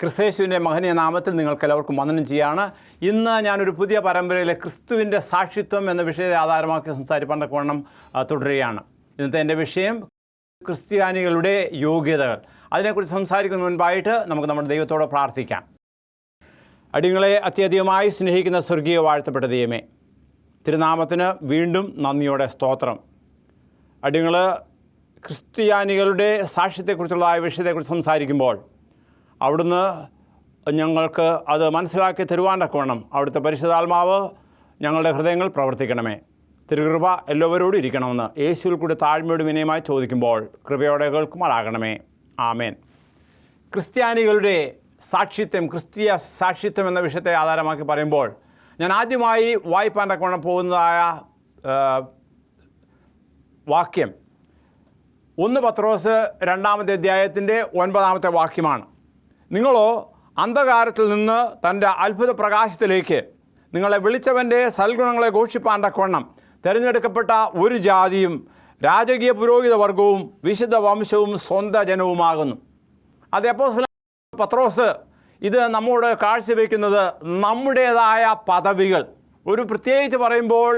ക്രിസ്തേശുവിൻ്റെ മഹനീയ നാമത്തിൽ നിങ്ങൾക്കെല്ലാവർക്കും വന്ദനം ചെയ്യാണ്. ഇന്ന് ഞാനൊരു പുതിയ പരമ്പരയിലെ ക്രിസ്തുവിൻ്റെ സാക്ഷിത്വം എന്ന വിഷയത്തെ ആധാരമാക്കി സംസാരിപ്പാൻ തക്കവണ്ണം തുടരുകയാണ്. ഇന്നത്തെ എൻ്റെ വിഷയം ക്രിസ്ത്യാനികളുടെ യോഗ്യതകൾ. അതിനെക്കുറിച്ച് സംസാരിക്കുന്നതിന് മുൻപായിട്ട് നമുക്ക് നമ്മുടെ ദൈവത്തോട് പ്രാർത്ഥിക്കാം. അടിയങ്ങളെ അത്യധികമായി സ്നേഹിക്കുന്ന സ്വർഗീയ വാഴ്ത്തപ്പെട്ട ദൈവമേ, തിരുനാമത്തിന് വീണ്ടും നന്ദിയോടെ സ്തോത്രം. അടിയങ്ങൾ ക്രിസ്ത്യാനികളുടെ സാക്ഷ്യത്തെക്കുറിച്ചുള്ള ആ വിഷയത്തെക്കുറിച്ച് സംസാരിക്കുമ്പോൾ അവിടുന്ന് ഞങ്ങൾക്ക് അത് മനസ്സിലാക്കി തരുവാൻ തക്കവണ്ണം അവിടുത്തെ പരിശുദ്ധാത്മാവ് ഞങ്ങളുടെ ഹൃദയങ്ങൾ പ്രവർത്തിക്കണമേ. തിരുകൃപ എല്ലാവരോടും ഇരിക്കണമെന്ന് യേശുവിൽ കൂടി താഴ്മയോട് വിനയമായി ചോദിക്കുമ്പോൾ കൃപയോടെ കേൾക്കുമാറാകണമേ. ആമേൻ. ക്രിസ്ത്യാനികളുടെ സാക്ഷിത്വം, ക്രിസ്തീയ സാക്ഷിത്വം എന്ന വിഷയത്തെ ആധാരമാക്കി പറയുമ്പോൾ ഞാൻ ആദ്യമായി വായിപ്പാൻ തക്കവണ്ണം പോകുന്നതായ വാക്യം 1 പത്രോസ് 2-ാമത്തെ അധ്യായത്തിൻ്റെ 9-ാമത്തെ വാക്യമാണ്. നിങ്ങളോ അന്ധകാരത്തിൽ നിന്ന് തൻ്റെ അത്ഭുത പ്രകാശത്തിലേക്ക് നിങ്ങളെ വിളിച്ചവൻ്റെ സൽഗുണങ്ങളെ ഘോഷിപ്പാൻ തക്കവണ്ണം തിരഞ്ഞെടുക്കപ്പെട്ട ഒരു ജാതിയും രാജകീയ പുരോഹിത വർഗവും വിശുദ്ധ വംശവും സ്വന്തം ജനവുമാകുന്നു. അത് അപ്പോസ്തലൻ പത്രോസ് ഇത് നമ്മോട് കാഴ്ചവെക്കുന്നത് നമ്മുടേതായ പദവികൾ, ഒരു പ്രത്യേകിച്ച് പറയുമ്പോൾ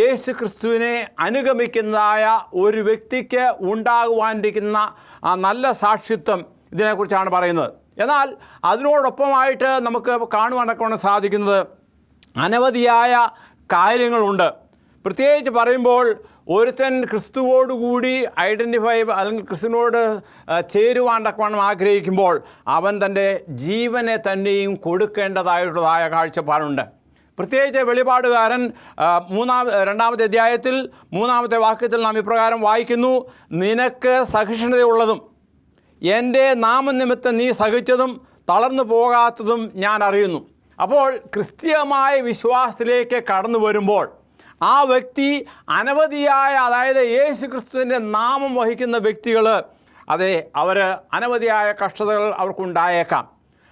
യേശു ക്രിസ്തുവിനെ അനുഗമിക്കുന്നതായ ഒരു വ്യക്തിക്ക് ഉണ്ടാകുവാനിരിക്കുന്ന ആ നല്ല സാക്ഷിത്വം ഇതിനെക്കുറിച്ചാണ് പറയുന്നത്. എന്നാൽ അതിനോടൊപ്പമായിട്ട് നമുക്ക് കാണുവാനൊക്കെ സാധിക്കുന്നത് അനവധിയായ കാര്യങ്ങളുണ്ട്. പ്രത്യേകിച്ച് പറയുമ്പോൾ ഒരുത്തൻ ക്രിസ്തുവോടുകൂടി ഐഡൻറ്റിഫൈ അല്ലെങ്കിൽ ക്രിസ്തുവിനോട് ചേരുവാൻ തക്കവണ്ണം ആഗ്രഹിക്കുമ്പോൾ അവൻ തൻ്റെ ജീവനെ തന്നെയും കൊടുക്കേണ്ടതായിട്ടുള്ളതായ കാഴ്ചപ്പാടുണ്ട്. പ്രത്യേകിച്ച് വെളിപാടുകാരൻ 2-ാമത്തെ അധ്യായത്തിൽ 3-ാമത്തെ വാക്യത്തിൽ നാം ഇപ്രകാരം വായിക്കുന്നു: നിനക്ക് സഹിഷ്ണുതയുള്ളതും എൻ്റെ നാമനിമിത്തം നീ സഹിച്ചതും തളർന്നു പോകാത്തതും ഞാൻ അറിയുന്നു. അപ്പോൾ ക്രിസ്തീയമായ വിശ്വാസത്തിലേക്ക് കടന്നു വരുമ്പോൾ ആ വ്യക്തി അനവധിയായ, അതായത് യേശു ക്രിസ്തുവിൻ്റെ നാമം വഹിക്കുന്ന വ്യക്തികൾ, അതെ, അവർ അനവധിയായ കഷ്ടതകൾ അവർക്കുണ്ടായേക്കാം.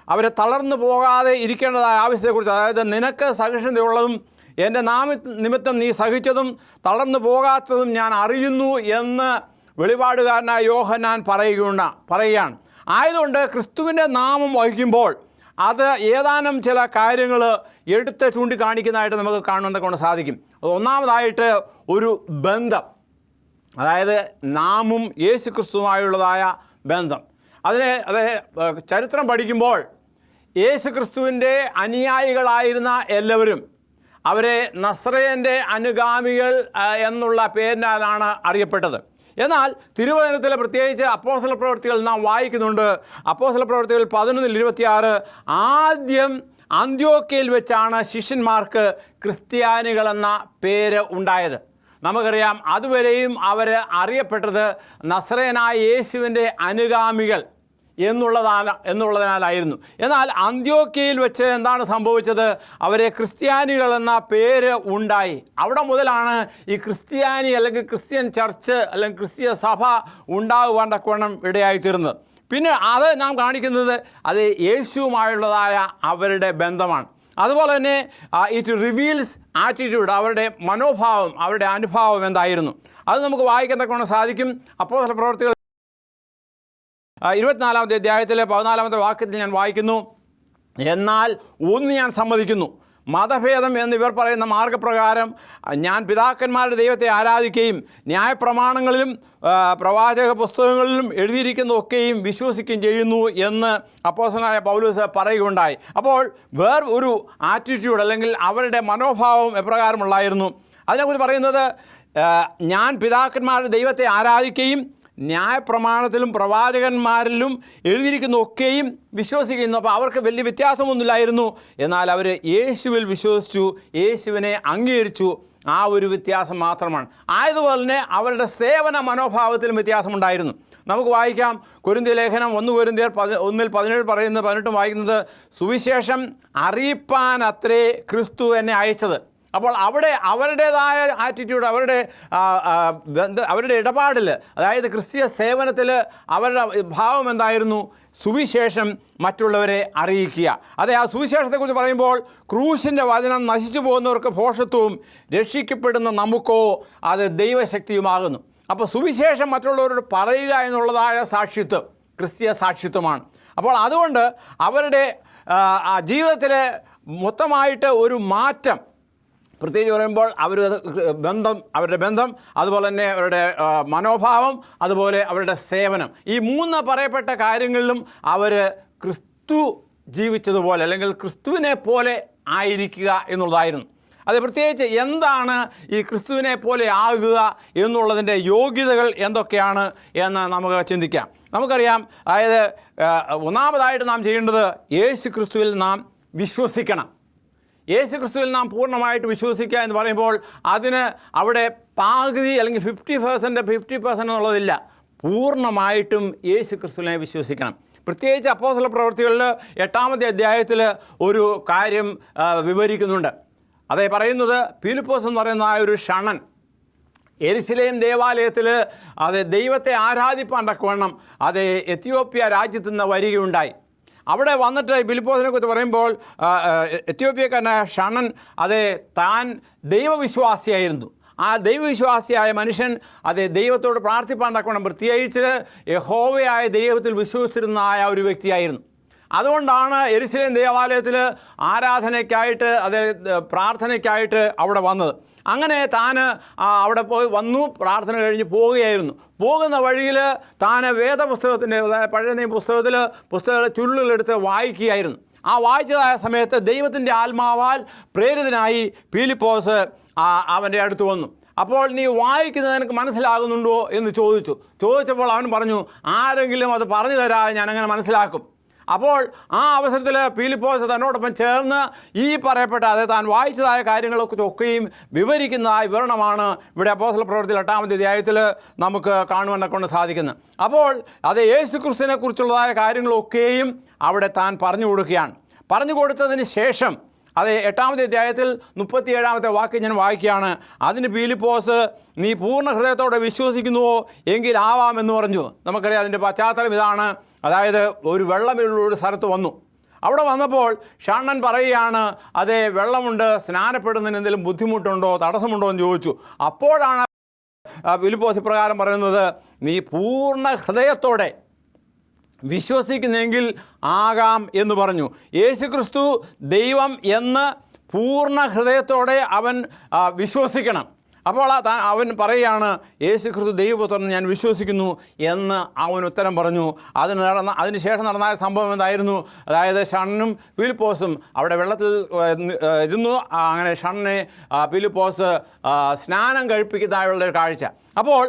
അവർ തളർന്നു പോകാതെ ഇരിക്കേണ്ടതായ ആവശ്യത്തെക്കുറിച്ച്, അതായത് നിനക്ക് സഹിഷ്ണുതയുള്ളതും എൻ്റെ നിമിത്തം നീ സഹിച്ചതും തളർന്നു പോകാത്തതും ഞാൻ അറിയുന്നു എന്ന് വെളിപാടുകാരനായ യോഹന്നാൻ പറയുകയാണ്. ആയതുകൊണ്ട് ക്രിസ്തുവിൻ്റെ നാമം വഹിക്കുമ്പോൾ അത് ഏതാനും ചില കാര്യങ്ങൾ എടുത്ത് ചൂണ്ടിക്കാണിക്കുന്നതായിട്ട് നമുക്ക് കാണുന്നതൊക്കെ സാധിക്കും. അത് ഒന്നാമതായിട്ട് ഒരു ബന്ധം, അതായത് നാമും യേശു ക്രിസ്തുവുമായുള്ളതായ ബന്ധം. അത് ചരിത്രം പഠിക്കുമ്പോൾ യേശു ക്രിസ്തുവിൻ്റെ അനുയായികളായിരുന്ന എല്ലാവരും അവരെ നസ്രയൻ്റെ അനുഗാമികൾ എന്നുള്ള പേരിനാലാണ് അറിയപ്പെട്ടത്. എന്നാൽ തിരുവചനത്തിൽ പ്രത്യേകിച്ച് അപ്പോസ്തല പ്രവൃത്തികൾ നാം വായിക്കുന്നുണ്ട്. അപ്പോസ്തല പ്രവൃത്തികൾ 11:26 ആദ്യം അന്ത്യോക്യയിൽ വെച്ചാണ് ശിഷ്യന്മാർക്ക് ക്രിസ്ത്യാനികളെന്ന പേര് ഉണ്ടായത്. നമുക്കറിയാം, അതുവരെയും അവർ അറിയപ്പെട്ടത് നസ്രയനായ യേശുവിൻ്റെ അനുഗാമികൾ എന്നുള്ളതിനാലായിരുന്നു. എന്നാൽ അന്ത്യോക്യയിൽ വെച്ച് എന്താണ് സംഭവിച്ചത്? അവരെ ക്രിസ്ത്യാനികൾ എന്ന പേര് ഉണ്ടായി. അവിടെ മുതലാണ് ഈ ക്രിസ്ത്യാനി അല്ലെങ്കിൽ ക്രിസ്ത്യൻ ചർച്ച് അല്ലെങ്കിൽ ക്രിസ്തീയ സഭ ഉണ്ടാകുവാൻ തക്കവണ്ണം ഇടയായിത്തീർന്നത്. പിന്നെ അത് നാം കാണിക്കുന്നത് അത് യേശുവുമായുള്ളതായ അവരുടെ ബന്ധമാണ്. അതുപോലെ തന്നെ ഇറ്റ് റിവീൽസ് ആറ്റിറ്റ്യൂഡ്, അവരുടെ മനോഭാവം, അവരുടെ അനുഭാവം എന്തായിരുന്നു അത് നമുക്ക് വായിക്കാൻ തക്കവണ്ണം സാധിക്കും. അപ്പോസ്തല പ്രവൃത്തികൾ 24-ാമത്തെ അധ്യായത്തിലെ 14-ാമത്തെ വാക്യത്തിൽ ഞാൻ വായിക്കുന്നു: എന്നാൽ ഒന്ന് ഞാൻ സമ്മതിക്കുന്നു, മതഭേദം എന്നിവർ പറയുന്ന മാർഗപ്രകാരം ഞാൻ പിതാക്കന്മാരുടെ ദൈവത്തെ ആരാധിക്കുകയും ന്യായപ്രമാണങ്ങളിലും പ്രവാചക പുസ്തകങ്ങളിലും എഴുതിയിരിക്കുന്നതൊക്കെയും വിശ്വസിക്കുകയും ചെയ്യുന്നു എന്ന് അപ്പോസ്തലനായ പൗലോസ് പറയുകയുണ്ടായി. അപ്പോൾ ഒരു ആറ്റിറ്റ്യൂഡ് അല്ലെങ്കിൽ അവരുടെ മനോഭാവം എപ്രകാരമുള്ളായിരുന്നു അതിനെക്കുറിച്ച് പറയുന്നത്: ഞാൻ പിതാക്കന്മാരുടെ ദൈവത്തെ ആരാധിക്കുകയും ന്യായപ്രമാണത്തിലും പ്രവാചകന്മാരിലും എഴുതിയിരിക്കുന്നതൊക്കെയും വിശ്വസിക്കുന്നു. അപ്പോൾ അവർക്ക് വലിയ വ്യത്യാസമൊന്നുമില്ലായിരുന്നു. എന്നാൽ അവർ യേശുവിൽ വിശ്വസിച്ചു, യേശുവിനെ അംഗീകരിച്ചു. ആ ഒരു വ്യത്യാസം മാത്രമാണ്. ആയതുപോലെ തന്നെ അവരുടെ സേവന മനോഭാവത്തിലും വ്യത്യാസമുണ്ടായിരുന്നു. നമുക്ക് വായിക്കാം, കൊരിന്ത്യ ലേഖനം 1 കൊരിന്ത്യർ 1:17 പറയുന്നത്, 18 വായിക്കുന്നത്: സുവിശേഷം അറിയിപ്പാൻ അത്രേ ക്രിസ്തു എന്നെ അയച്ചത്. അപ്പോൾ അവിടെ അവരുടേതായ ആറ്റിറ്റ്യൂഡ്, അവരുടെ ഇടപാടിൽ, അതായത് ക്രിസ്തീയ സേവനത്തിൽ അവരുടെ ഭാവം എന്തായിരുന്നു? സുവിശേഷം മറ്റുള്ളവരെ അറിയിക്കുക. അതെ, ആ സുവിശേഷത്തെക്കുറിച്ച് പറയുമ്പോൾ ക്രൂശിൻ്റെ വചനം നശിച്ചു പോകുന്നവർക്ക് ഭോഷത്വവും രക്ഷിക്കപ്പെടുന്ന നമുക്കോ അത് ദൈവശക്തിയുമാകുന്നു. അപ്പോൾ സുവിശേഷം മറ്റുള്ളവരോട് പറയുക എന്നുള്ളതായ സാക്ഷിത്വം ക്രിസ്തീയ സാക്ഷിത്വമാണ്. അപ്പോൾ അതുകൊണ്ട് അവരുടെ ജീവിതത്തിൽ മൊത്തമായിട്ട് ഒരു മാറ്റം, പ്രത്യേകിച്ച് പറയുമ്പോൾ അവരുടെ ബന്ധം, അതുപോലെ തന്നെ അവരുടെ മനോഭാവം, അതുപോലെ അവരുടെ സേവനം, ഈ 3 പറയപ്പെട്ട കാര്യങ്ങളിലും അവർ ക്രിസ്തു ജീവിച്ചതുപോലെ അല്ലെങ്കിൽ ക്രിസ്തുവിനെ പോലെ ആയിരിക്കുക എന്നുള്ളതായിരുന്നു. അത് പ്രത്യേകിച്ച് എന്താണ് ഈ ക്രിസ്തുവിനെ പോലെ ആകുക എന്നുള്ളതിൻ്റെ യോഗ്യതകൾ എന്തൊക്കെയാണ് എന്ന് നമുക്ക് ചിന്തിക്കാം. നമുക്കറിയാം, അതായത് ഒന്നാമതായിട്ട് നാം ചെയ്യേണ്ടത് യേശു ക്രിസ്തുവിൽ നാം വിശ്വസിക്കണം. യേശു ക്രിസ്തുവിൽ നാം പൂർണ്ണമായിട്ട് വിശ്വസിക്കുക എന്ന് പറയുമ്പോൾ അതിന് അവിടെ പകുതി അല്ലെങ്കിൽ 50% എന്നുള്ളതില്ല. പൂർണ്ണമായിട്ടും യേശു ക്രിസ്തുവിനെ വിശ്വസിക്കണം. പ്രത്യേകിച്ച് അപ്പോസ്തല പ്രവൃത്തികളിൽ 8-ാമത്തെ അധ്യായത്തിൽ ഒരു കാര്യം വിവരിക്കുന്നുണ്ട്. അതേ പറയുന്നത്, ഫിലിപ്പോസ് എന്ന് പറയുന്ന ആ ഒരു ഷണൻ യെരുശലേം ദേവാലയത്തിൽ അത് ദൈവത്തെ ആരാധിപ്പാൻ തക്കവണ്ണം അത് എത്യോപ്യ രാജ്യത്തു നിന്ന് വരികയുണ്ടായി. അവിടെ വന്നിട്ട് ഫിലിപ്പോസിനെ കുറിച്ച് പറയുമ്പോൾ എത്യോപ്യക്കാരനായ ഷണൻ അത് താൻ ദൈവവിശ്വാസിയായിരുന്നു. ആ ദൈവവിശ്വാസിയായ മനുഷ്യൻ അത് ദൈവത്തോട് പ്രാർത്ഥിപ്പാൻ തക്കവണ്ണം പ്രത്യേകിച്ച് യഹോവയായ ദൈവത്തിൽ വിശ്വസിച്ചിരുന്ന ഒരു വ്യക്തിയായിരുന്നു. അതുകൊണ്ടാണ് യെരുശലേം ദേവാലയത്തിൽ ആരാധനയ്ക്കായിട്ട് അത് പ്രാർത്ഥനയ്ക്കായിട്ട് അവിടെ വന്നത്. അങ്ങനെ താൻ അവിടെ വന്നു, പ്രാർത്ഥന കഴിഞ്ഞ് പോവുകയായിരുന്നു. പോകുന്ന വഴിയിൽ താൻ വേദപുസ്തകത്തിൻ്റെ, പഴയ നിയമ പുസ്തകത്തിലെ ചുരുളുകളെടുത്ത് വായിക്കുകയായിരുന്നു. ആ വായിച്ചതായ സമയത്ത് ദൈവത്തിൻ്റെ ആത്മാവാൽ പ്രേരിതനായി ഫിലിപ്പോസ് അവൻ്റെ അടുത്ത് വന്നു. അപ്പോൾ നീ വായിക്കുന്നത് എനിക്ക് മനസ്സിലാകുന്നുണ്ടോ എന്ന് ചോദിച്ചപ്പോൾ അവൻ പറഞ്ഞു, ആരെങ്കിലും അത് പറഞ്ഞു തരാതെ ഞാനങ്ങനെ മനസ്സിലാക്കും. അപ്പോൾ ആ അവസരത്തിൽ ഫിലിപ്പോസ് തന്നോടൊപ്പം ചേർന്ന് ഈ പറയപ്പെട്ട അതായത് താൻ വായിച്ചതായ കാര്യങ്ങളൊക്കെയും വിവരിക്കുന്നതായ വിവരണമാണ് ഇവിടെ അപ്പോസ്തല പ്രവൃത്തിയിൽ 8-ാമത്തെ അധ്യായത്തിൽ നമുക്ക് കാണുവാൻ കൊണ്ട് സാധിക്കുന്നത്. അപ്പോൾ അത് യേശു ക്രിസ്തുവിനെ കുറിച്ചുള്ളതായ കാര്യങ്ങളൊക്കെയും അവിടെ താൻ പറഞ്ഞു കൊടുക്കുകയാണ്. പറഞ്ഞു കൊടുത്തതിന് ശേഷം അത് 8-ാമത്തെ അധ്യായത്തിൽ 37-ാമത്തെ വാക്യം ഞാൻ വായിക്കുകയാണ്. അതിന് ഫിലിപ്പോസ്, നീ പൂർണ്ണ ഹൃദയത്തോടെ വിശ്വസിക്കുന്നുവോ എങ്കിൽ ആവാമെന്ന് പറഞ്ഞു. നമുക്കറിയാം അതിൻ്റെ പശ്ചാത്തലം ഇതാണ്. അതായത് ഒരു വെള്ളമുള്ള ഒരു സ്ഥലത്ത് വന്നു. അവിടെ വന്നപ്പോൾ ഷണ്ണൻ പറയുകയാണ്, അതേ വെള്ളമുണ്ട്, സ്നാനപ്പെടുന്നതിന് എന്തെങ്കിലും ബുദ്ധിമുട്ടുണ്ടോ, തടസ്സമുണ്ടോ എന്ന് ചോദിച്ചു. അപ്പോഴാണ് ഫിലിപ്പോസ് ഇപ്രകാരം പറയുന്നത്, നീ പൂർണ്ണ ഹൃദയത്തോടെ വിശ്വസിക്കുന്നെങ്കിൽ ആകാം എന്ന് പറഞ്ഞു. യേശു ക്രിസ്തു ദൈവം എന്ന് പൂർണ്ണ ഹൃദയത്തോടെ അവൻ വിശ്വസിക്കണം. അപ്പോൾ അവൻ പറയുകയാണ്, യേശു ക്രിസ്തു ദൈവപുത്രൻ ഞാൻ വിശ്വസിക്കുന്നു എന്ന് അവൻ ഉത്തരം പറഞ്ഞു. അതിനുശേഷം നടന്ന സംഭവം എന്തായിരുന്നു? അതായത് ഷണ്ണനും ഫിലിപ്പോസും അവിടെ വെള്ളത്തിൽ ഇരുന്നു. അങ്ങനെ ഷണ്ണനെ ഫിലിപ്പോസ് സ്നാനം കഴിപ്പിക്കുന്നതായുള്ള ഒരു കാഴ്ച. അപ്പോൾ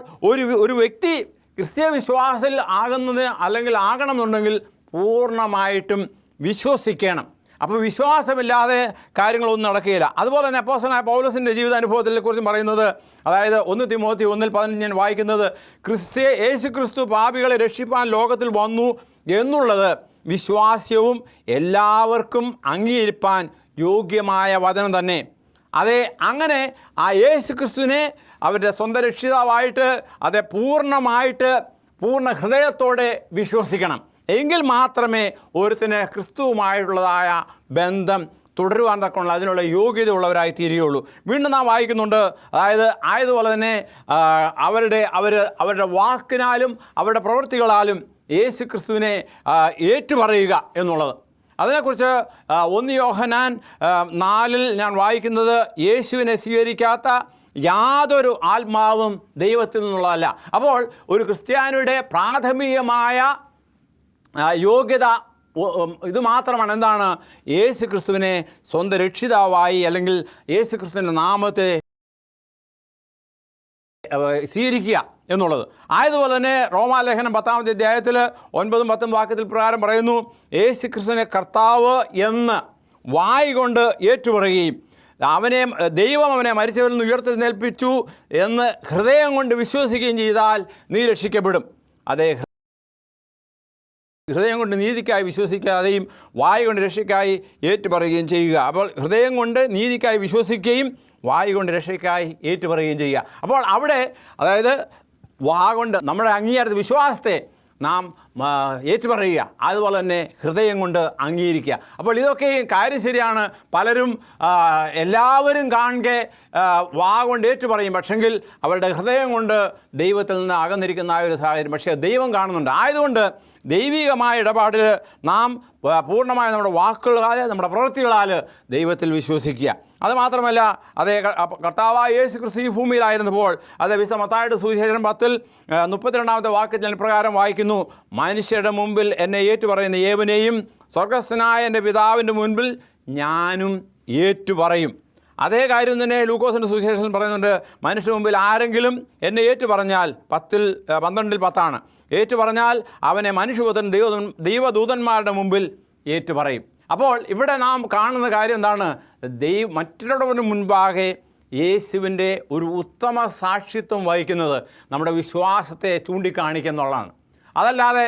ഒരു വ്യക്തി ക്രിസ്തീയ വിശ്വാസത്തിൽ ആകുന്നതിന് അല്ലെങ്കിൽ ആകണമെന്നുണ്ടെങ്കിൽ പൂർണ്ണമായിട്ടും വിശ്വസിക്കണം. അപ്പോൾ വിശ്വാസമില്ലാതെ കാര്യങ്ങളൊന്നും നടക്കുകയില്ല. അതുപോലെ തന്നെ അപ്പോസ്തലനായ പൗലോസിൻ്റെ ജീവിതാനുഭവത്തെ കുറിച്ച് പറയുന്നത്, അതായത് 1 തിമോത്തി 1:15 ഞാൻ വായിക്കുന്നത്, യേശു ക്രിസ്തു പാപികളെ രക്ഷിപ്പാൻ ലോകത്തിൽ വന്നു എന്നുള്ളത് വിശ്വാസ്യവും എല്ലാവർക്കും അംഗീകരിപ്പാൻ യോഗ്യമായ വചനം തന്നെ. അതെ, അങ്ങനെ ആ യേശു ക്രിസ്തുവിനെ അവരുടെ സ്വന്തം രക്ഷിതാവായിട്ട് അത് പൂർണ്ണ ഹൃദയത്തോടെ വിശ്വസിക്കണം. എങ്കിൽ മാത്രമേ ഒരുത്തിന് ക്രിസ്തുവുമായിട്ടുള്ളതായ ബന്ധം തുടരുവാൻ തക്കമുള്ള അതിനുള്ള യോഗ്യത ഉള്ളവരായി തീരുകയുള്ളൂ. വീണ്ടും നാം വായിക്കുന്നുണ്ട്, അതായത് ആയതുപോലെ തന്നെ അവരുടെ വാക്കിനാലും അവരുടെ പ്രവൃത്തികളാലും യേശു ക്രിസ്തുവിനെ ഏറ്റുപറയുക എന്നുള്ളത്. അതിനെക്കുറിച്ച് 1 യോഹന്നാൻ 4 ഞാൻ വായിക്കുന്നത്, യേശുവിനെ സ്വീകരിക്കാത്ത യാതൊരു ആത്മാവും ദൈവത്തിൽ നിന്നുള്ളതല്ല. അപ്പോൾ ഒരു ക്രിസ്ത്യാനിയുടെ പ്രാഥമികമായ യോഗ്യത ഇത് മാത്രമാണ്. എന്താണ്? യേശു ക്രിസ്തുവിനെ സ്വന്തം രക്ഷിതാവായി അല്ലെങ്കിൽ യേശു ക്രിസ്തുവിൻ്റെ നാമത്തെ സ്വീകരിക്കുക എന്നുള്ളത്. ആയതുപോലെ തന്നെ റോമാലേഖനം 10-ാമത്തെ അധ്യായത്തിൽ 9-10 വാക്യത്തിൽ പ്രകാരം പറയുന്നു, യേശു ക്രിസ്തുവിനെ കർത്താവ് എന്ന് വായ് കൊണ്ട് ഏറ്റുപറയുകയും ദൈവം അവനെ മരിച്ചവരിൽ നിന്ന് ഉയർത്തെഴുന്നേൽപ്പിച്ചു എന്ന് ഹൃദയം കൊണ്ട് വിശ്വസിക്കുകയും ചെയ്താൽ നീ രക്ഷിക്കപ്പെടും. അതേ, ഹൃദയം കൊണ്ട് നീതിക്കായി വിശ്വസിക്കാതെയും വായ് കൊണ്ട് രക്ഷയ്ക്കായി ഏറ്റുപറയുകയും ചെയ്യുക. അപ്പോൾ ഹൃദയം കൊണ്ട് നീതിക്കായി വിശ്വസിക്കുകയും വായ് കൊണ്ട് രക്ഷയ്ക്കായി ഏറ്റുപറയുകയും ചെയ്യുക. അപ്പോൾ അവിടെ അതായത് കൊണ്ട് നമ്മുടെ അംഗീകാരത്തെ വിശ്വാസത്തെ നാം ഏറ്റുപറയുക, അതുപോലെ തന്നെ ഹൃദയം കൊണ്ട് അംഗീകരിക്കുക. അപ്പോൾ ഇതൊക്കെ കാര്യം ശരിയാണ്. പലരും എല്ലാവരും കാണെ വാ കൊണ്ട് ഏറ്റുപറയും, പക്ഷെങ്കിൽ അവരുടെ ഹൃദയം കൊണ്ട് ദൈവത്തിൽ നിന്ന് അകന്നിരിക്കുന്ന ആ ഒരു സാഹചര്യം പക്ഷേ ദൈവം കാണുന്നുണ്ട്. ആയതുകൊണ്ട് ദൈവികമായ ഇടപാടിൽ നാം പൂർണ്ണമായ നമ്മുടെ വാക്കുകളാൽ നമ്മുടെ പ്രവൃത്തികളാൽ ദൈവത്തിൽ വിശ്വസിക്കുക. അതുമാത്രമല്ല, അതേ കർത്താവായ യേശു ക്രിസ്തു ഈ ഭൂമിയിലായിരുന്നപ്പോൾ വിശുദ്ധ മത്തായിയുടെ സുവിശേഷം 10:32 വാക്യത്തിൽ പ്രകാരം വായിക്കുന്നു, മനുഷ്യരുടെ മുമ്പിൽ എന്നെ ഏറ്റുപറയുന്ന ഏവനെയും സ്വർഗസ്ഥനായ എൻ്റെ പിതാവിൻ്റെ മുൻപിൽ ഞാനും ഏറ്റുപറയും. അതേ കാര്യം തന്നെ ലൂക്കോസിൻ്റെ സുവിശേഷത്തിൽ പറയുന്നുണ്ട്, മനുഷ്യരുടെ മുമ്പിൽ ആരെങ്കിലും എന്നെ ഏറ്റുപറഞ്ഞാൽ 12:10 ഏറ്റുപറഞ്ഞാൽ അവനെ മനുഷ്യപുത്രൻ ദൈവദൂതന്മാരുടെ മുമ്പിൽ ഏറ്റുപറയും. അപ്പോൾ ഇവിടെ നാം കാണുന്ന കാര്യം എന്താണ്? മറ്റുള്ളവരുടെ മുൻപാകെ യേശുവിൻ്റെ ഒരു ഉത്തമ സാക്ഷിത്വം വഹിക്കുന്നത് നമ്മുടെ വിശ്വാസത്തെ ചൂണ്ടിക്കാണിക്കുന്നുള്ളതാണ്. അതല്ലാതെ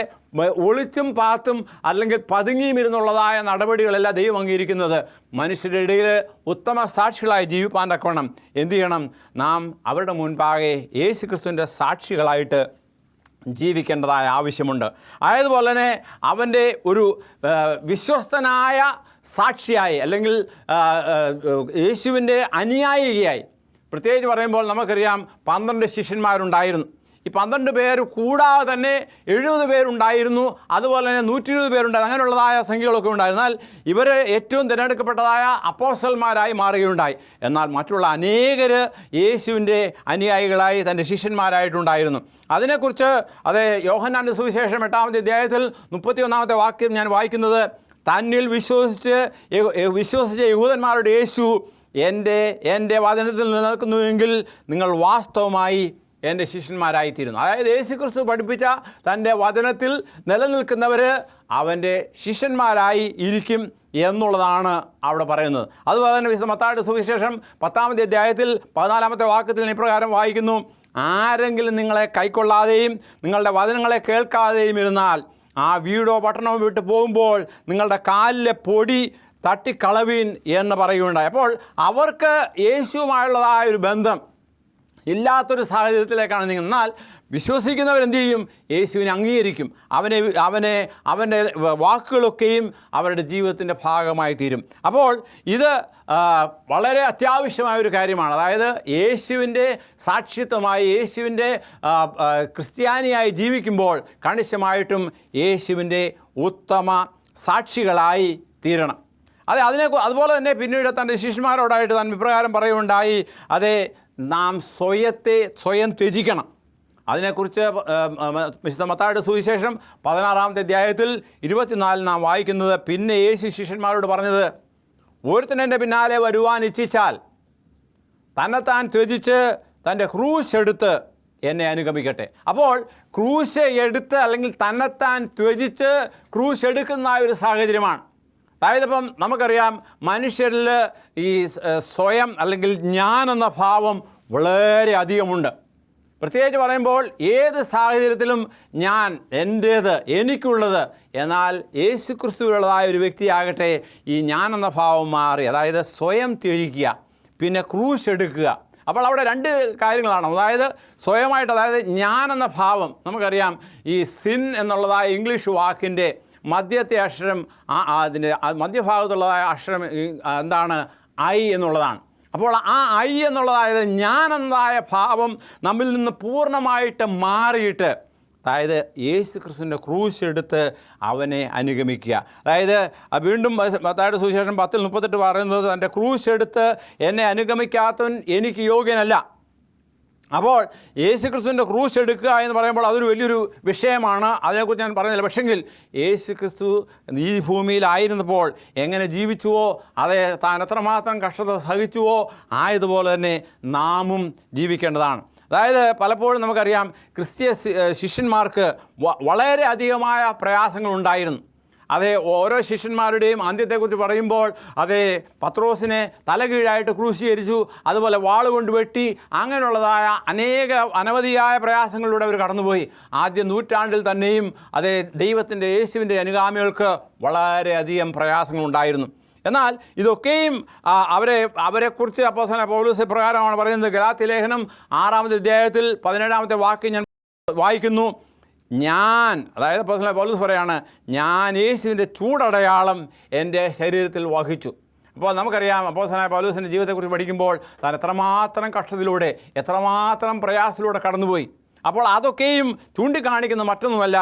ഒളിച്ചും പാത്തും അല്ലെങ്കിൽ പതുങ്ങിയും ഇരുന്നുള്ളതായ നടപടികളല്ല ദൈവം അംഗീകരിക്കുന്നത്. മനുഷ്യരുടെ ഇടയിൽ ഉത്തമ സാക്ഷികളായി ജീവിപ്പാൻ തക്കവണ്ണം എന്തു ചെയ്യണം? നാം അവരുടെ മുൻപാകെ യേശു ക്രിസ്തുവിൻ്റെ സാക്ഷികളായിട്ട് ജീവിക്കേണ്ടതായ ആവശ്യമുണ്ട്. ആയതുപോലെ തന്നെ അവൻ്റെ ഒരു വിശ്വസ്തനായ സാക്ഷിയായി അല്ലെങ്കിൽ യേശുവിൻ്റെ അനുയായികയായി, പ്രത്യേകിച്ച് പറയുമ്പോൾ നമുക്കറിയാം 12 ശിഷ്യന്മാരുണ്ടായിരുന്നു. ഈ 12 പേർ കൂടാതെ തന്നെ 70 പേരുണ്ടായിരുന്നു. അതുപോലെ തന്നെ 120 പേരുണ്ടായിരുന്നു. അങ്ങനെയുള്ളതായ സംഖ്യകളൊക്കെ ഉണ്ടായിരുന്നു. എന്നാൽ ഇവർ ഏറ്റവും തിരഞ്ഞെടുക്കപ്പെട്ടതായ അപ്പോസ്തലന്മാരായി മാറുകയുണ്ടായി. എന്നാൽ മറ്റുള്ള അനേകർ യേശുവിൻ്റെ അനുയായികളായി തൻ്റെ ശിഷ്യന്മാരായിട്ടുണ്ടായിരുന്നു. അതിനെക്കുറിച്ച് യോഹന്നാൻ്റെ സുവിശേഷം 8-ാമത്തെ അധ്യായത്തിൽ 31-ാമത്തെ വാക്യം ഞാൻ വായിക്കുന്നത്, തന്നിൽ വിശ്വസിച്ച യഹൂദന്മാരുടെ യേശു എൻ്റെ വചനത്തിൽ നിലനിൽക്കുന്നുവെങ്കിൽ നിങ്ങൾ വാസ്തവമായി എൻ്റെ ശിഷ്യന്മാരായിത്തീരുന്നു. അതായത് യേശു ക്രിസ്തു പഠിപ്പിച്ച തൻ്റെ വചനത്തിൽ നിലനിൽക്കുന്നവർ അവൻ്റെ ശിഷ്യന്മാരായി ഇരിക്കും എന്നുള്ളതാണ് അവിടെ പറയുന്നത്. അതുപോലെ തന്നെ വിശുദ്ധ മത്തായിയുടെ സുവിശേഷം 10-ാമത്തെ അധ്യായത്തിൽ 14-ാമത്തെ വാക്യത്തിൽ ഇപ്രകാരം വായിക്കുന്നു, ആരെങ്കിലും നിങ്ങളെ കൈക്കൊള്ളാതെയും നിങ്ങളുടെ വചനങ്ങളെ കേൾക്കാതെയും ഇരുന്നാൽ ആ വീടോ പട്ടണമോ വിട്ട് പോകുമ്പോൾ നിങ്ങളുടെ കാലിലെ പൊടി തട്ടിക്കളവീൻ എന്ന് പറയുകയുണ്ടായി. അപ്പോൾ അവർക്ക് യേശുവുമായുള്ളതായ ഒരു ബന്ധം ഇല്ലാത്തൊരു സാഹചര്യത്തിലേക്കാണ് നീങ്ങുന്നത്. എന്നാൽ വിശ്വസിക്കുന്നവരെന്ത് ചെയ്യും? യേശുവിനെ അംഗീകരിക്കും. അവൻ്റെ വാക്കുകളൊക്കെയും അവരുടെ ജീവിതത്തിൻ്റെ ഭാഗമായി തീരും. അപ്പോൾ ഇത് വളരെ അത്യാവശ്യമായൊരു കാര്യമാണ്. അതായത് യേശുവിൻ്റെ സാക്ഷിത്വമായി യേശുവിൻ്റെ ക്രിസ്ത്യാനിയായി ജീവിക്കുമ്പോൾ കണിശമായിട്ടും യേശുവിൻ്റെ ഉത്തമ സാക്ഷികളായി തീരണം. അതുപോലെ തന്നെ പിന്നീട് തൻ്റെ ശിഷ്യന്മാരോടായിട്ട് താൻ ഇപ്രകാരം പറയുകയുണ്ടായി, നാം സ്വയം ത്യജിക്കണം. അതിനെക്കുറിച്ച് വിശുദ്ധ മത്തായിയുടെ സുവിശേഷം 16-ാമത്തെ അധ്യായത്തിൽ 24 നാം വായിക്കുന്നത്, പിന്നെ യേശു ശിഷ്യന്മാരോട് പറഞ്ഞത്, ഒരുത്തൻ എൻ്റെ പിന്നാലെ വരുവാൻ ഇച്ഛിച്ചാൽ തന്നെത്താൻ ത്യജിച്ച് തൻ്റെ ക്രൂശ് എടുത്ത് എന്നെ അനുഗമിക്കട്ടെ. അപ്പോൾ ക്രൂശ് എടുത്ത് അല്ലെങ്കിൽ തന്നെത്താൻ ത്യജിച്ച് ക്രൂശ് എടുക്കുന്ന ഒരു സാഹചര്യമാണ്. അതായത് ഇപ്പം നമുക്കറിയാം, മനുഷ്യരിൽ ഈ സ്വയം അല്ലെങ്കിൽ ഞാൻ എന്ന ഭാവം വളരെ അധികമുണ്ട്. പ്രത്യേകിച്ച് പറയുമ്പോൾ ഏത് സാഹചര്യത്തിലും ഞാൻ, എൻ്റേത്, എനിക്കുള്ളത്. എന്നാൽ യേശു ക്രിസ്തുവിനുള്ളതായ ഒരു വ്യക്തിയാകട്ടെ ഈ ഞാൻ എന്ന ഭാവം മാറി, അതായത് സ്വയം ത്യജിക്കുക, പിന്നെ ക്രൂശ് എടുക്കുക. അപ്പോൾ അവിടെ 2 കാര്യങ്ങളാണ്. അതായത് സ്വയമായിട്ട്, അതായത് ഞാൻ എന്ന ഭാവം, നമുക്കറിയാം ഈ സിൻ എന്നുള്ളതായ ഇംഗ്ലീഷ് വാക്കിൻ്റെ മധ്യത്തെ അക്ഷരം, അതിൻ്റെ മധ്യഭാഗത്തുള്ളതായ അക്ഷരം എന്താണ്? ഐ എന്നുള്ളതാണ്. അപ്പോൾ ആ ഐ എന്നുള്ളതായത് ഞാൻ എന്നതായ ഭാവം നമ്മിൽ നിന്ന് പൂർണ്ണമായിട്ട് മാറിയിട്ട്, അതായത് യേശു ക്രിസ്തുവിൻ്റെ ക്രൂശ് എടുത്ത് അവനെ അനുഗമിക്കുക. അതായത് വീണ്ടും മത്തായിയുടെ സുവിശേഷം 10:38 പറയുന്നത്, തൻ്റെ ക്രൂശ് എടുത്ത് എന്നെ അനുഗമിക്കാത്തവൻ എനിക്ക് യോഗ്യനല്ല. അപ്പോൾ യേശു ക്രിസ്തുവിൻ്റെ ക്രൂശ് എടുക്കുക എന്ന് പറയുമ്പോൾ അതൊരു വലിയൊരു വിഷയമാണ്. അതിനെക്കുറിച്ച് ഞാൻ പറയുന്നില്ല. പക്ഷെങ്കിൽ യേശു ക്രിസ്തു ഈ ഭൂമിയിലായിരുന്നപ്പോൾ എങ്ങനെ ജീവിച്ചുവോ, താൻ എത്രമാത്രം കഷ്ടത സഹിച്ചുവോ, ആയതുപോലെ തന്നെ നാമും ജീവിക്കേണ്ടതാണ്. അതായത് പലപ്പോഴും നമുക്കറിയാം, ക്രിസ്തീയ ശിഷ്യന്മാർക്ക് വളരെ അധികമായ പ്രയാസങ്ങളുണ്ടായിരുന്നു. ഓരോ ശിഷ്യന്മാരുടെയും അന്ത്യത്തെക്കുറിച്ച് പറയുമ്പോൾ പത്രോസിനെ തലകീഴായിട്ട് ക്രൂശീകരിച്ചു, അതുപോലെ വാളുകൊണ്ട് വെട്ടി, അങ്ങനെയുള്ളതായ അനവധിയായ പ്രയാസങ്ങളിലൂടെ അവർ കടന്നുപോയി. ആദ്യ നൂറ്റാണ്ടിൽ തന്നെയും ദൈവത്തിൻ്റെ യേശുവിൻ്റെ അനുഗാമികൾക്ക് വളരെയധികം പ്രയാസങ്ങളുണ്ടായിരുന്നു. എന്നാൽ ഇതൊക്കെയും അവരെക്കുറിച്ച് അപ്പോസ്തലനായ പൗലോസ് പ്രകാരമാണ് പറയുന്നത്. ഗലാത്യ ലേഖനം 6-ാമത്തെ അധ്യായത്തിൽ 17-ാമത്തെ വാക്യം ഞാൻ വായിക്കുന്നു, ഞാൻ, അതായത് അപ്പോസ്തലനായ പൗലോസ് പറയാണ്, ഞാൻ യേശുവിൻ്റെ ചൂടടയാളം എൻ്റെ ശരീരത്തിൽ വഹിച്ചു. അപ്പോൾ നമുക്കറിയാം അപ്പോസ്തലനായ പൗലോസിൻ്റെ ജീവിതത്തെക്കുറിച്ച് പഠിക്കുമ്പോൾ താൻ എത്രമാത്രം കഷ്ടത്തിലൂടെ, എത്രമാത്രം പ്രയാസത്തിലൂടെ കടന്നുപോയി. അപ്പോൾ അതൊക്കെയും ചൂണ്ടിക്കാണിക്കുന്ന മറ്റൊന്നുമല്ല,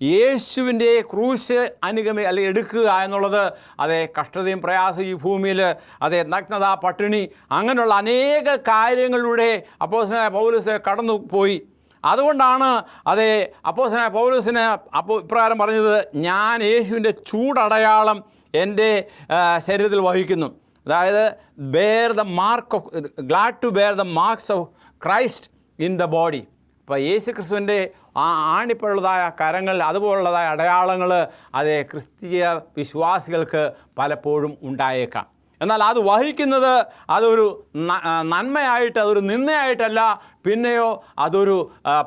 യേശുവിൻ്റെ ക്രൂശ് അല്ലെങ്കിൽ എടുക്കുക എന്നുള്ളത് അതേ കഷ്ടതയും പ്രയാസം ഈ ഭൂമിയിൽ, അതേ നഗ്നത, പട്ടിണി, അങ്ങനെയുള്ള അനേക കാര്യങ്ങളിലൂടെ അപ്പോസ്തലനായ പൗലോസ് കടന്നു പോയി. അതുകൊണ്ടാണ് അതേ അപ്പോസ്തലനായ പൗലോസിന് ഇപ്രകാരം പറഞ്ഞത്, ഞാൻ യേശുവിൻ്റെ ചൂടടയാളം എൻ്റെ ശരീരത്തിൽ വഹിക്കുന്നു. അതായത് glad to bear the marks of Christ in the body. അപ്പോൾ യേശു ക്രിസ്തുവിൻ്റെ ആ ആണിപ്പുള്ളതായ കരങ്ങൾ, അതുപോലുള്ളതായ അടയാളങ്ങൾ അതേ ക്രിസ്തീയ വിശ്വാസികൾക്ക് പലപ്പോഴും ഉണ്ടായേക്കാം. എന്നാൽ അത് വഹിക്കുന്നത് അതൊരു നന്മയായിട്ട്, അതൊരു നിന്ദയായിട്ടല്ല, പിന്നെയോ അതൊരു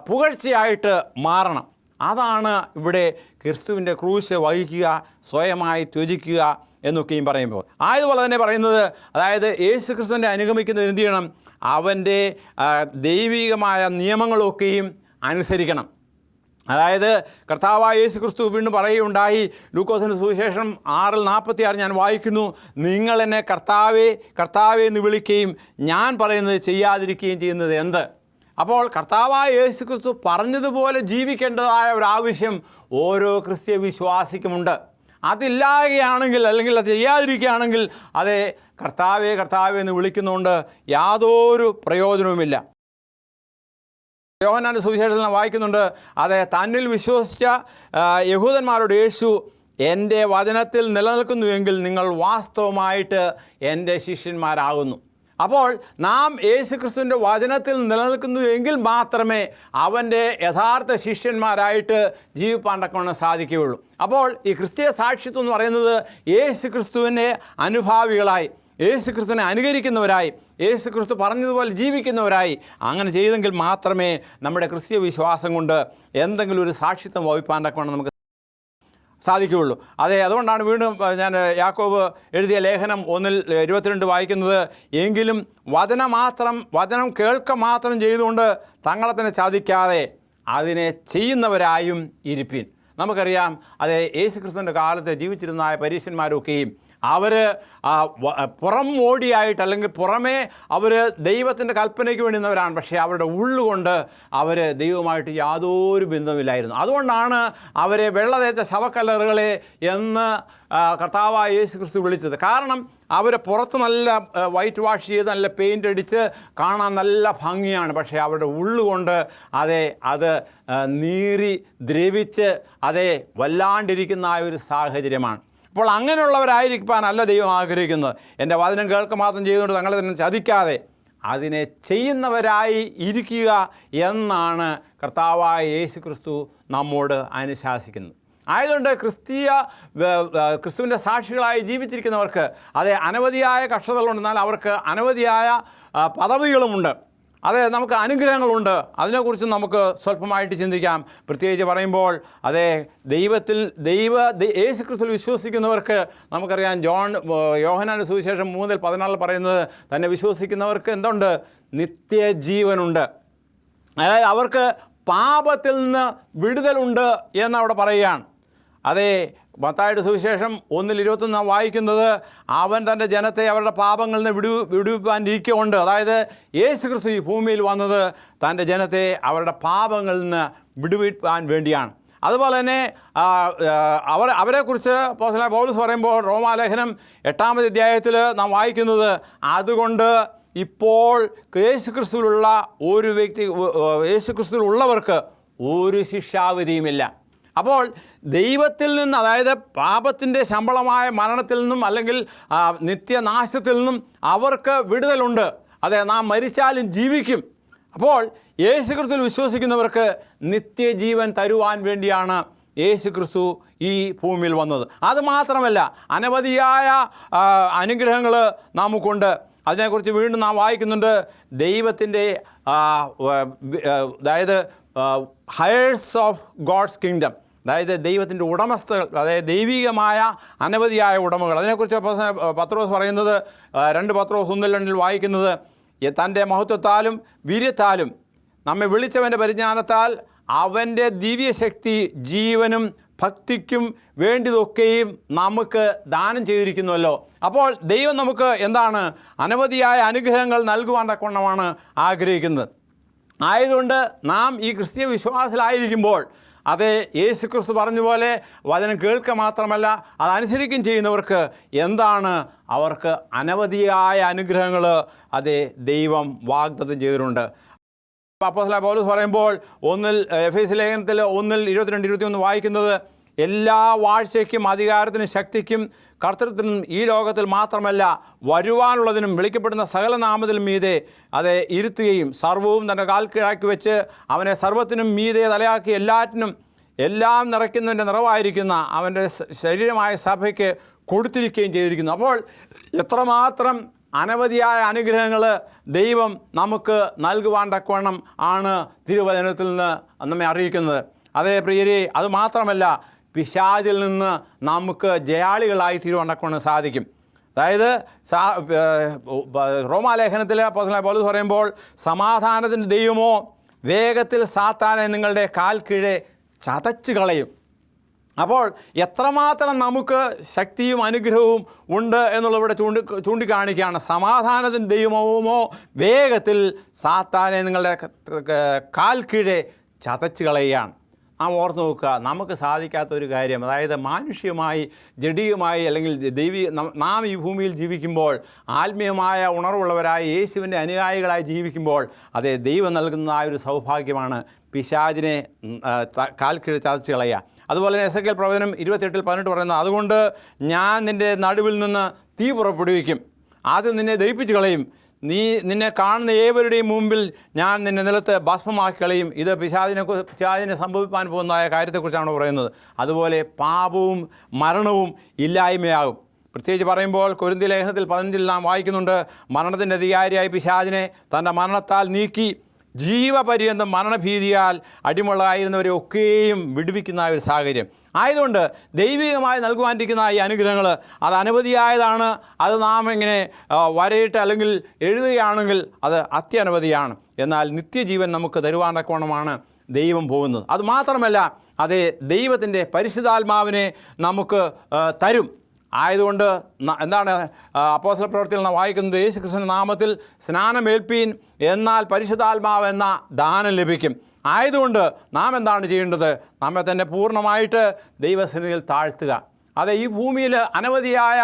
പുകഴ്ചയായിട്ട് മാറണം. അതാണ് ഇവിടെ ക്രിസ്തുവിൻ്റെ ക്രൂശ് വഹിക്കുക, സ്വയമായി ത്യജിക്കുക എന്നൊക്കെയും പറയുമ്പോൾ. ആയതുപോലെ തന്നെ പറയുന്നത്, അതായത് യേശു ക്രിസ്തുവിനെ അനുഗമിക്കുന്നവർ എന്ത് ചെയ്യണം? അവൻ്റെ ദൈവികമായ നിയമങ്ങളൊക്കെയും അനുസരിക്കണം. അതായത് കർത്താവായ യേശു ക്രിസ്തു വീണ്ടും പറയുകയുണ്ടായി, ലൂക്കോസിൻ്റെ സുവിശേഷം 6:46 ഞാൻ വായിക്കുന്നു, നിങ്ങൾ എന്നെ കർത്താവേ കർത്താവേ എന്ന് വിളിക്കുകയും ഞാൻ പറയുന്നത് ചെയ്യാതിരിക്കുകയും ചെയ്യുന്നത് എന്ത്? അപ്പോൾ കർത്താവായ യേശു ക്രിസ്തു പറഞ്ഞതുപോലെ ജീവിക്കേണ്ടതായ ഒരാവശ്യം ഓരോ ക്രിസ്തീയ വിശ്വാസിക്കുമുണ്ട്. അതില്ലാതെയാണെങ്കിൽ, അല്ലെങ്കിൽ അത് ചെയ്യാതിരിക്കുകയാണെങ്കിൽ, അതേ കർത്താവേ കർത്താവേ എന്ന് വിളിക്കുന്നതുകൊണ്ട് യാതൊരു പ്രയോജനവുമില്ല. യോഹന്നാൻ്റെ സുവിശേഷത്തിൽ നാം വായിക്കുന്നുണ്ട്, അതെ തന്നിൽ വിശ്വസിച്ച യഹൂദന്മാരോട് യേശു, എൻ്റെ വചനത്തിൽ നിലനിൽക്കുന്നുവെങ്കിൽ നിങ്ങൾ വാസ്തവമായിട്ട് എൻ്റെ ശിഷ്യന്മാരാകുന്നു. അപ്പോൾ നാം യേശു ക്രിസ്തുവിൻ്റെ വചനത്തിൽ നിലനിൽക്കുന്നു എങ്കിൽ മാത്രമേ അവൻ്റെ യഥാർത്ഥ ശിഷ്യന്മാരായിട്ട് ജീവിപ്പാൻ തക്കവണ്ണം സാധിക്കുകയുള്ളൂ. അപ്പോൾ ഈ ക്രിസ്തീയ സാക്ഷ്യത്വം എന്ന് പറയുന്നത് യേശു ക്രിസ്തുവിൻ്റെ അനുഭാവികളായി, യേശു ക്രിസ്തുവിനെ അനുകരിക്കുന്നവരായി, യേശു ക്രിസ്തു പറഞ്ഞതുപോലെ ജീവിക്കുന്നവരായി അങ്ങനെ ചെയ്തെങ്കിൽ മാത്രമേ നമ്മുടെ ക്രിസ്തീയ വിശ്വാസം കൊണ്ട് എന്തെങ്കിലും ഒരു സാക്ഷ്യത്വം വഹിപ്പാൻ തക്കവണ്ണം നമുക്ക് സാധിക്കുകയുള്ളൂ. അതെ, അതുകൊണ്ടാണ് വീണ്ടും ഞാൻ യാക്കോബ് എഴുതിയ ലേഖനം 1:22 വായിക്കുന്നത്, എങ്കിലും വചനം കേൾക്ക മാത്രം ചെയ്തുകൊണ്ട് തങ്ങളെ തന്നെ ചതിക്കാതെ അതിനെ ചെയ്യുന്നവരായും ഇരിപ്പിൻ. നമുക്കറിയാം, അതെ യേശു ക്രിസ്തുവിൻ്റെ കാലത്ത് ജീവിച്ചിരുന്ന പരീശന്മാരൊക്കെയും അവർ പുറം മോടിയായിട്ട്, അല്ലെങ്കിൽ പുറമേ അവർ ദൈവത്തിൻ്റെ കൽപ്പനയ്ക്ക് വേണ്ടുന്നവരാണ്, പക്ഷേ അവരുടെ ഉള്ളുകൊണ്ട് അവർ ദൈവമായിട്ട് യാതൊരു ബന്ധവുമില്ലായിരുന്നു. അതുകൊണ്ടാണ് അവരെ വെള്ളതേച്ച ശവക്കല്ലറുകളെ എന്ന് കർത്താവായ യേശു ക്രിസ്തു വിളിച്ചത്. കാരണം അവർ പുറത്ത് നല്ല വൈറ്റ് വാഷ് ചെയ്ത് നല്ല പെയിൻ്റ് അടിച്ച് കാണാൻ നല്ല ഭംഗിയാണ്, പക്ഷേ അവരുടെ ഉള്ളുകൊണ്ട് അത് നീറി ദ്രവിച്ച് വല്ലാണ്ടിരിക്കുന്ന ആ ഒരു സാഹചര്യമാണ്. അപ്പോൾ അങ്ങനെയുള്ളവരായിരിക്കാനല്ല ദൈവം ആഗ്രഹിക്കുന്നത്. എൻ്റെ വചനം കേൾക്കുക മാത്രം ചെയ്തുകൊണ്ട് തങ്ങളെ തന്നെ ചതിക്കാതെ അതിനെ ചെയ്യുന്നവരായി ഇരിക്കുക എന്നാണ് കർത്താവായ യേശു ക്രിസ്തു നമ്മോട് അനുശാസിക്കുന്നത്. ആയതുകൊണ്ട് ക്രിസ്തുവിൻ്റെ സാക്ഷികളായി ജീവിച്ചിരിക്കുന്നവർക്ക് അനവധിയായ കഷ്ടതകളുണ്ട്, എന്നാൽ അവർക്ക് അനവധിയായ പദവികളുമുണ്ട്. നമുക്ക് അനുഗ്രഹങ്ങളുണ്ട്. അതിനെക്കുറിച്ച് നമുക്ക് സ്വല്പമായിട്ട് ചിന്തിക്കാം. പ്രത്യേകിച്ച് പറയുമ്പോൾ യേശു ക്രിസ്തുവിൽ വിശ്വസിക്കുന്നവർക്ക് നമുക്കറിയാം, യോഹന്നാൻ്റെ സുവിശേഷം 3:14 പറയുന്നത്, തന്നെ വിശ്വസിക്കുന്നവർക്ക് എന്തുണ്ട്? നിത്യജീവനുണ്ട്. അതായത് അവർക്ക് പാപത്തിൽ നിന്ന് വിടുതലുണ്ട് എന്നവിടെ പറയുകയാണ്. മത്തായിയുടെ സുവിശേഷം 1:21 നാം വായിക്കുന്നത്, അവൻ തൻ്റെ ജനത്തെ അവരുടെ പാപങ്ങളിൽ നിന്ന് വിടുവിപ്പാനിരിക്കുകൊണ്ട്, അതായത് യേശു ക്രിസ്തു ഈ ഭൂമിയിൽ വന്നത് തൻ്റെ ജനത്തെ അവരുടെ പാപങ്ങളിൽ നിന്ന് വിടുവിപ്പാൻ വേണ്ടിയാണ്. അതുപോലെ തന്നെ അവരെക്കുറിച്ച് അപ്പോസ്തലനായ പൗലോസ് പറയുമ്പോൾ റോമാലേഖനം 8-ാം അധ്യായത്തിൽ നാം വായിക്കുന്നത്, അതുകൊണ്ട് ഇപ്പോൾ യേശുക്രിസ്തുവിലുള്ള യേശുക്രിസ്തുവിലുള്ളവർക്ക് ഒരു ശിക്ഷാവിധിയുമില്ല. അപ്പോൾ ദൈവത്തിൽ നിന്ന്, അതായത് പാപത്തിൻ്റെ ശമ്പളമായ മരണത്തിൽ നിന്നും അല്ലെങ്കിൽ നിത്യനാശത്തിൽ നിന്നും അവർക്ക് വിടുതലുണ്ട്. നാം മരിച്ചാലും ജീവിക്കും. അപ്പോൾ യേശു ക്രിസ്തുവിൽ വിശ്വസിക്കുന്നവർക്ക് നിത്യജീവൻ തരുവാൻ വേണ്ടിയാണ് യേശു ക്രിസ്തു ഈ ഭൂമിയിൽ വന്നത്. അതുമാത്രമല്ല, അനവധിയായ അനുഗ്രഹങ്ങൾ നമുക്കുണ്ട്. അതിനെക്കുറിച്ച് വീണ്ടും നാം വായിക്കുന്നുണ്ട്. ദൈവത്തിൻ്റെ ഹയേഴ്സ് ഓഫ് ഗോഡ്സ് കിങ്ഡം, അതായത് ദൈവത്തിൻ്റെ ഉടമസ്ഥകൾ, ദൈവികമായ അനവധിയായ ഉടമകൾ. അതിനെക്കുറിച്ച് പത്രോസ് പറയുന്നത് 2 പത്രോസ് 1:2 വായിക്കുന്നത്, തൻ്റെ മഹത്വത്താലും വീര്യത്താലും നമ്മെ വിളിച്ചവൻ്റെ പരിജ്ഞാനത്താൽ അവൻ്റെ ദിവ്യശക്തി ജീവനും ഭക്തിക്കും വേണ്ടിയതൊക്കെയും നമുക്ക് ദാനം ചെയ്തിരിക്കുന്നുവല്ലോ. അപ്പോൾ ദൈവം നമുക്ക് എന്താണ് അനവധിയായ അനുഗ്രഹങ്ങൾ നൽകുവാൻ തക്കവണ്ണമാണ് ആഗ്രഹിക്കുന്നത്. ആയതുകൊണ്ട് നാം ഈ ക്രിസ്തീയ വിശ്വാസത്തിലായിരിക്കുമ്പോൾ അത് യേശുക്രിസ്തു പറഞ്ഞ പോലെ വചനം കേൾക്കുക മാത്രമല്ല അതനുസരിക്കുകയും ചെയ്യുന്നവർക്ക് എന്താണ് അവർക്ക് അനവധിയായ അനുഗ്രഹങ്ങൾ അത് ദൈവം വാഗ്ദത്തം ചെയ്തിട്ടുണ്ട്. അപ്പോസ്തലനായ പൗലോസ് പറയുമ്പോൾ എഫേസ്യ ലേഖനത്തിൽ 1:22-21 വായിക്കുന്നത്, എല്ലാ വാഴ്ചയ്ക്കും അധികാരത്തിനും ശക്തിക്കും കർത്തൃത്വത്തിനും ഈ ലോകത്തിൽ മാത്രമല്ല വരുവാനുള്ളതിനും വിളിക്കപ്പെടുന്ന സകല നാമത്തിലും മീതെ അത് ഇരുത്തുകയും സർവ്വവും തൻ്റെ കാൽ കീഴാക്കി വെച്ച് അവനെ സർവ്വത്തിനും മീതെ തലയാക്കി എല്ലാറ്റിനും എല്ലാം നിറയ്ക്കുന്നതിൻ്റെ നിറവായിരിക്കുന്ന അവൻ്റെ ശരീരമായ സഭയ്ക്ക് കൊടുത്തിരിക്കുകയും ചെയ്തിരിക്കുന്നു. അപ്പോൾ എത്രമാത്രം അനവധിയായ അനുഗ്രഹങ്ങൾ ദൈവം നമുക്ക് നൽകുവാൻ തക്കവണ്ണം ആണ് തിരുവചനത്തിൽ നിന്ന് നമ്മെ അറിയിക്കുന്നത്. അതേ പ്രിയരെ, അതുമാത്രമല്ല പിശാചിൽ നിന്ന് നമുക്ക് ജയാളികളായി തീരുവാൻ തക്കവണ്ണം സാധിക്കും. അതായത് റോമാലേഖനത്തിൽ അപ്പോസ്തലനായ പൗലോസ് പറയുമ്പോൾ, സമാധാനത്തിൻ്റെ ദൈവമോ വേഗത്തിൽ സാത്താനെ നിങ്ങളുടെ കാൽ കീഴെ ചതച്ച് കളയും. അപ്പോൾ എത്രമാത്രം നമുക്ക് ശക്തിയും അനുഗ്രഹവും ഉണ്ട് എന്നുള്ളവിടെ ചൂണ്ടിക്കാണിക്കുകയാണ്. സമാധാനത്തിൻ്റെ ദൈവമോ വേഗത്തിൽ സാത്താനെ നിങ്ങളുടെ കാൽ കീഴെ ചതച്ച് കളയുകയാണ്. നാം ഓർത്ത് നോക്കുക, നമുക്ക് സാധിക്കാത്തൊരു കാര്യം, അതായത് മാനുഷികമായി ജഡികമായി അല്ലെങ്കിൽ നാം ഈ ഭൂമിയിൽ ജീവിക്കുമ്പോൾ ആത്മീയമായ ഉണർവുള്ളവരായി യേശുവിൻ്റെ അനുയായികളായി ജീവിക്കുമ്പോൾ അതേ ദൈവം നൽകുന്ന ആ ഒരു സൗഭാഗ്യമാണ് പിശാചിനെ കാൽ കീഴെ ചതച്ച് കളയുക. അതുപോലെ തന്നെ എസെക്കിയേൽ പ്രവചനം 28:18 പറയുന്നത്, അതുകൊണ്ട് ഞാൻ നിൻ്റെ നടുവിൽ നിന്ന് തീ പുറപ്പെടുവിക്കും, ആദ്യം നിന്നെ ദഹിപ്പിച്ച് കളയും, നിന്നെ കാണുന്ന ഏവരുടെയും മുമ്പിൽ ഞാൻ നിന്നെ നിലത്ത് ഭസ്മമാക്കി കളയും. ഇത് പിശാചിനെ സംഭവിക്കാൻ പോകുന്നതായ കാര്യത്തെക്കുറിച്ചാണ് പറയുന്നത്. അതുപോലെ പാപവും മരണവും ഇല്ലായ്മയാകും. പ്രത്യേകിച്ച് പറയുമ്പോൾ കൊരിന്ത്യ ലേഖനത്തിൽ 15 നാം വായിക്കുന്നുണ്ട്, മരണത്തിൻ്റെ അധികാരിയായ പിശാചിനെ തൻ്റെ മരണത്താൽ നീക്കി ജീവപര്യന്തം മരണഭീതിയാൽ അടിമകളായിരുന്നവരെ ഒക്കെയും വിടുവിക്കുന്ന ഒരു സാഹചര്യം ആയതുകൊണ്ട് ദൈവികമായി നൽകുവാനിരിക്കുന്ന ഈ അനുഗ്രഹങ്ങൾ അത് അനവധിയായതാണ്. അത് നാം ഇങ്ങനെ വരയിട്ട് അല്ലെങ്കിൽ എഴുതുകയാണെങ്കിൽ അത് അത്യനവധിയാണ്. എന്നാൽ നിത്യജീവൻ നമുക്ക് തരുവാൻ തക്കവണ്ണമാണ് ദൈവം പോകുന്നത്. അതുമാത്രമല്ല, അത് ദൈവത്തിൻ്റെ പരിശുദ്ധാത്മാവിനെ നമുക്ക് തരും. ആയതുകൊണ്ട് എന്താണ് അപ്പോസ്തല പ്രവൃത്തിയിൽ നാം വായിക്കുന്നത്, യേശുക്രിസ്തുവിന്റെ നാമത്തിൽ സ്നാനമേൽപ്പീൻ, എന്നാൽ പരിശുദ്ധാത്മാവ് എന്ന ദാനം ലഭിക്കും. ആയതുകൊണ്ട് നാം എന്താണ് ചെയ്യേണ്ടത്? നമ്മെ തന്നെ പൂർണ്ണമായിട്ട് ദൈവസന്നിധിയിൽ താഴ്ത്തുക. അതെ, ഈ ഭൂമിയിൽ അനവധിയായ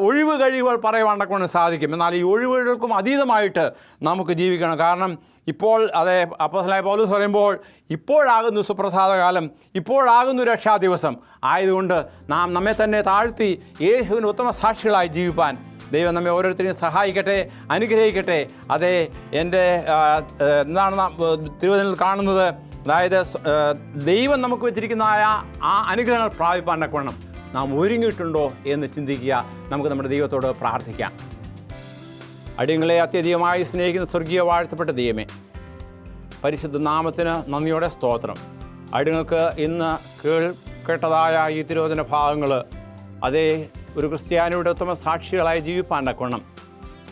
ഒഴിവ് കഴിവുകൾ പറയുവാൻ സാധിക്കും. എന്നാൽ ഈ ഒഴിവുകൾക്കും അതീതമായിട്ട് നമുക്ക് ജീവിക്കണം. കാരണം ഇപ്പോൾ അതേ അപ്പോസ്തലനായ പൗലോസ് പറയുമ്പോൾ, ഇപ്പോഴാകുന്നു സുപ്രസാദകാലം, ഇപ്പോഴാകുന്നു രക്ഷാ ദിവസം. ആയതുകൊണ്ട് നാം നമ്മെ തന്നെ താഴ്ത്തി യേശുവിന് ഉത്തമ സാക്ഷികളായി ജീവിപ്പാൻ ദൈവം നമ്മെ ഓരോരുത്തരെയും സഹായിക്കട്ടെ, അനുഗ്രഹിക്കട്ടെ. അതേ, എൻ്റെ എന്താണ് തിരുവചനത്തിൽ കാണുന്നത്, അതായത് ദൈവം നമുക്ക് വെച്ചിരിക്കുന്നതായ ആ അനുഗ്രഹങ്ങൾ പ്രാപിപ്പാൻ തക്കവണ്ണം നാം ഒരുങ്ങിയിട്ടുണ്ടോ എന്ന് ചിന്തിക്കുക. നമുക്ക് നമ്മുടെ ദൈവത്തോട് പ്രാർത്ഥിക്കാം. അടിയങ്ങളെ അത്യധികമായി സ്നേഹിക്കുന്ന സ്വർഗീയ വാഴ്ത്തപ്പെട്ട ദൈവമേ, പരിശുദ്ധ നാമത്തിന് നന്ദിയോടെ സ്തോത്രം. അടിയങ്ങൾക്ക് ഇന്ന് കേട്ടതായ ഈ തിരുവചന ഭാഗങ്ങൾ അതേ ഒരു ക്രിസ്ത്യാനിയുടെ ഉത്തമ സാക്ഷികളായി ജീവിപ്പാൻ തക്കവണ്ണം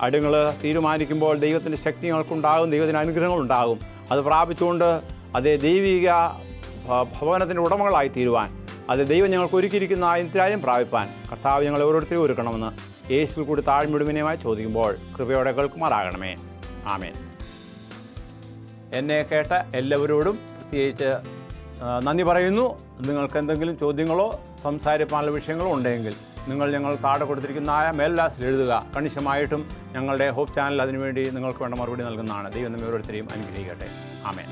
അടിയങ്ങൾ തീരുമാനിക്കുമ്പോൾ ദൈവത്തിൻ്റെ ശക്തി ഞങ്ങൾക്കുണ്ടാകും, ദൈവത്തിൻ്റെ അനുഗ്രഹങ്ങളുണ്ടാകും. അത് പ്രാപിച്ചുകൊണ്ട് അതേ ദൈവിക ഭവനത്തിൻ്റെ ഉടമകളായി തീരുവാൻ, അത് ദൈവം ഞങ്ങൾക്ക് ഒരുക്കിയിരിക്കുന്ന ആ നിത്യരാജ്യം പ്രാപിപ്പാൻ കർത്താവ് ഞങ്ങളെ ഓരോരുത്തരെയും ഒരുക്കണമെന്ന് യേശുവിൽ കൂടി താഴ്മയുടമേനയുമായി ചോദിക്കുമ്പോൾ കൃപയോടെ കേൾക്കുമാറാകണമേ. ആമേൻ. എന്നെ കേട്ട എല്ലാവരോടും പ്രത്യേകിച്ച് നന്ദി പറയുന്നു. നിങ്ങൾക്ക് എന്തെങ്കിലും ചോദ്യങ്ങളോ സംസാരിക്കാനുള്ള വിഷയങ്ങളോ ഉണ്ടെങ്കിൽ ഞങ്ങൾ താഴെ കൊടുത്തിരിക്കുന്ന മേൽവിലാസത്തിൽ എഴുതുക. കണിശമായിട്ടും ഞങ്ങളുടെ ഹോപ്പ് ചാനൽ അതിനുവേണ്ടി നിങ്ങൾക്ക് വേണ്ട മറുപടി നൽകുന്നതാണ്. ദൈവം നമ്മെ ഓരോരുത്തരെയും അനുഗ്രഹിക്കട്ടെ. ആമേൻ.